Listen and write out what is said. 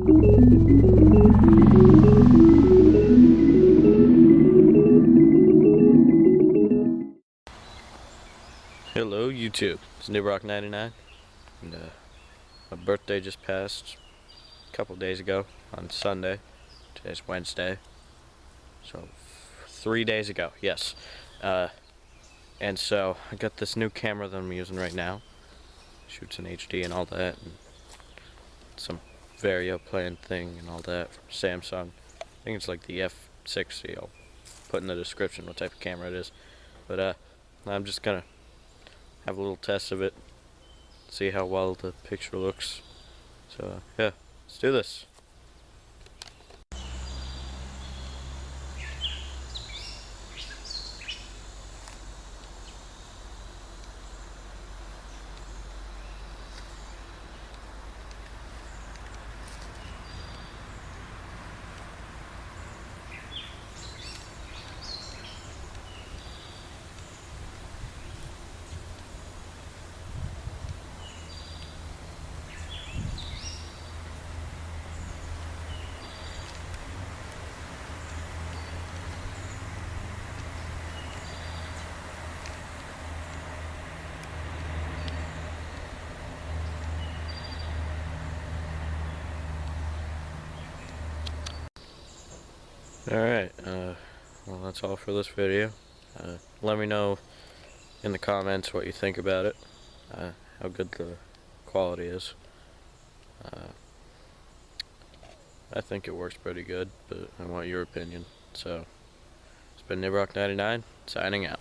Hello YouTube, it's NewRock99, and my birthday just passed a couple days ago on Sunday. Today's Wednesday, so 3 days ago, yes. And so I got this new camera that I'm using right now. Shoots in HD and all that, and some Vario playing thing and all that from Samsung. I think it's like the F-80. I'll put in the description what type of camera it is. But I'm just gonna have a little test of it, see how well the picture looks. So yeah, let's do this. Alright, well that's all for this video. Let me know in the comments what you think about it, how good the quality is. I think it works pretty good, but I want your opinion. So, it's been NewRock99, signing out.